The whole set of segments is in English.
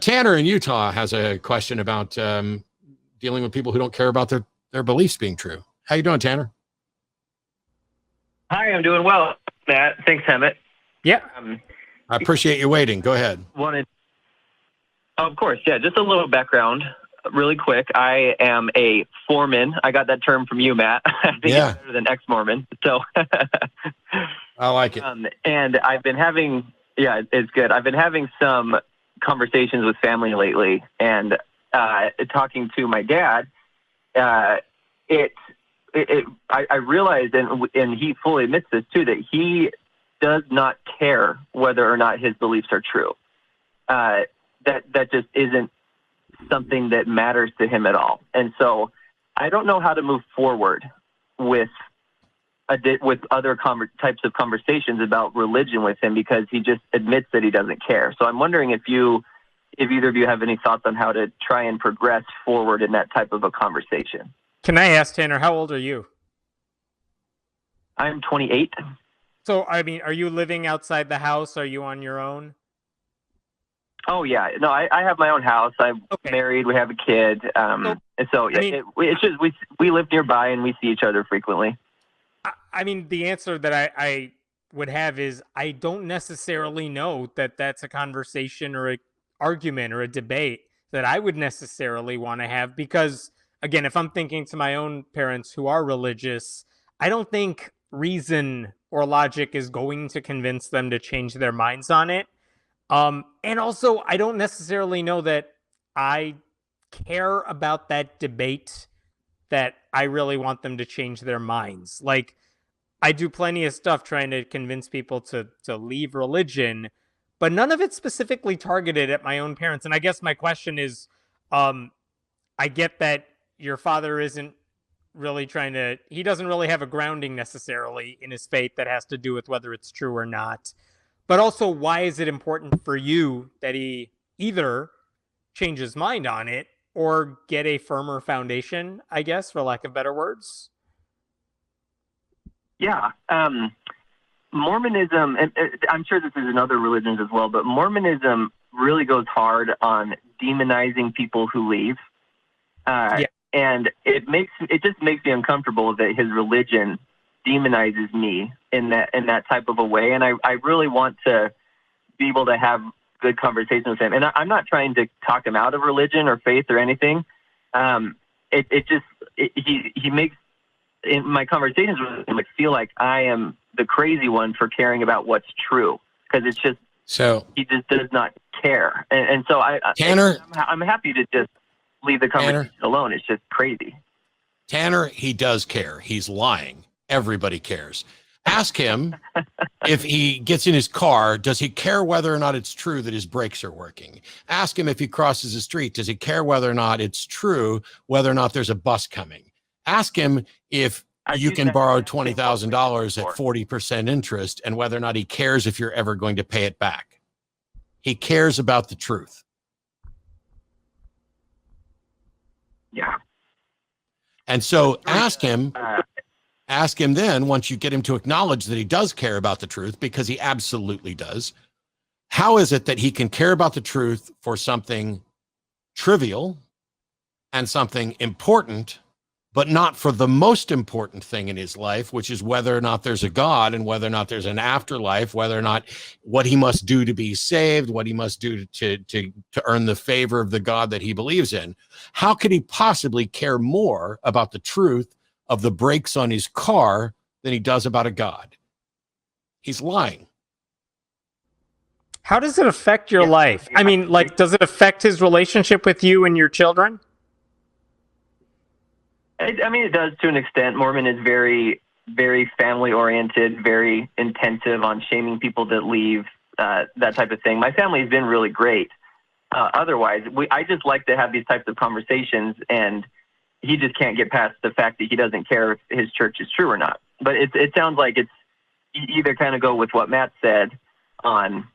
Tanner in Utah has a question about dealing with people who don't care about their beliefs being true. How you doing, Tanner? Hi, I'm doing well, Matt. Thanks, Hemant. Yeah. I appreciate you waiting. Go ahead. Of course, yeah, just a little background really quick. I am a foreman. I got that term from you, Matt. I think it's better than ex-Mormon. So I like it. And I've been having, it's good. I've been having some conversations with family lately, and talking to my dad, I realized, and he fully admits this too, that he does not care whether or not his beliefs are true. That just isn't something that matters to him at all. And so I don't know how to move forward with other types of conversations about religion with him, because he just admits that he doesn't care. So I'm wondering if either of you have any thoughts on how to try and progress forward in that type of a conversation. Can I ask, Tanner, how old are you? I'm 28. So, I mean, are you living outside the house? Are you on your own? Oh, yeah. No, I have my own house. I'm married. We have a kid. And so it's just we live nearby and we see each other frequently. I mean, the answer that I would have is I don't necessarily know that that's a conversation or an argument or a debate that I would necessarily want to have, because, again, if I'm thinking to my own parents who are religious, I don't think reason or logic is going to convince them to change their minds on it. And also, I don't necessarily know that I care about that debate, that I really want them to change their minds. Like, I do plenty of stuff trying to convince people to leave religion, but none of it's specifically targeted at my own parents. And I guess my question is, I get that your father isn't really he doesn't really have a grounding necessarily in his faith that has to do with whether it's true or not. But also, why is it important for you that he either change his mind on it or get a firmer foundation, I guess, for lack of better words? Yeah. Mormonism, and I'm sure this is in other religions as well, but Mormonism really goes hard on demonizing people who leave. And it just makes me uncomfortable that his religion demonizes me in that type of a way. And I really want to be able to have good conversations with him. And I'm not trying to talk him out of religion or faith or anything. He makes, in my conversations with him, feel like I am the crazy one for caring about what's true, because it's just, he just does not care. And so Tanner, I'm happy to just leave the conversation alone. It's just crazy. Tanner, he does care. He's lying. Everybody cares. Ask him if he gets in his car, does he care whether or not it's true that his brakes are working? Ask him if he crosses the street, does he care whether or not it's true, whether or not there's a bus coming? Ask him if you can borrow $20,000 at 40% interest and whether or not he cares if you're ever going to pay it back. He cares about the truth. Yeah. And so ask him then, once you get him to acknowledge that he does care about the truth, because he absolutely does, how is it that he can care about the truth for something trivial and something important, but not for the most important thing in his life, which is whether or not there's a God and whether or not there's an afterlife, whether or not what he must do to be saved, what he must do to earn the favor of the God that he believes in? How could he possibly care more about the truth of the brakes on his car than he does about a God? He's lying. How does it affect your life? I mean, does it affect his relationship with you and your children? I mean, it does to an extent. Mormon is very, very family-oriented, very intensive on shaming people that leave, that type of thing. My family has been really great. Otherwise, I just like to have these types of conversations, and he just can't get past the fact that he doesn't care if his church is true or not. But it sounds like it's either kind of go with what Matt said on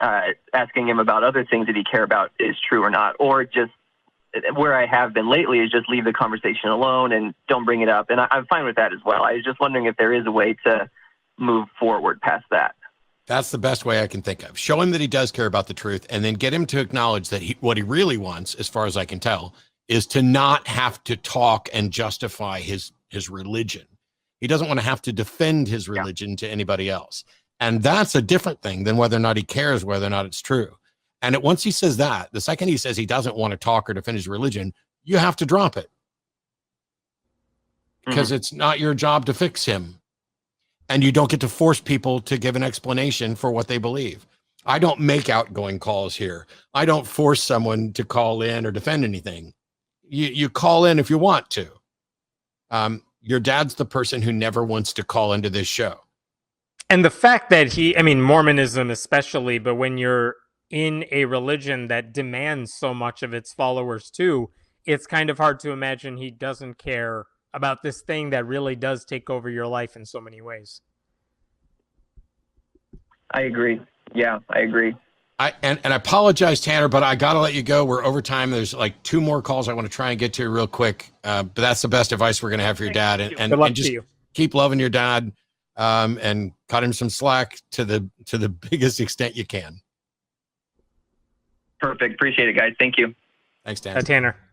asking him about other things that he care about is true or not, or just where I have been lately is just leave the conversation alone and don't bring it up. And I'm fine with that as well. I was just wondering if there is a way to move forward past that. That's the best way I can think of. Show him that he does care about the truth, and then get him to acknowledge that what he really wants, as far as I can tell, is to not have to talk and justify his religion. He doesn't want to have to defend his religion to anybody else. And that's a different thing than whether or not he cares whether or not it's true. And once he says that, the second he says he doesn't want to talk or defend his religion, you have to drop it. Because it's not your job to fix him. And you don't get to force people to give an explanation for what they believe. I don't make outgoing calls here. I don't force someone to call in or defend anything. You call in if you want to. Your dad's the person who never wants to call into this show. And the fact that Mormonism especially, but when you're in a religion that demands so much of its followers too, it's kind of hard to imagine he doesn't care about this thing that really does take over your life in so many ways. I agree. Yeah, I agree. And I apologize, Tanner, but I got to let you go. We're over time. There's like 2 more calls I want to try and get to real quick. But that's the best advice we're going to have for your dad. And just keep loving your dad and cut him some slack to the biggest extent you can. Perfect. Appreciate it, guys. Thank you. Thanks, Tanner. Tanner.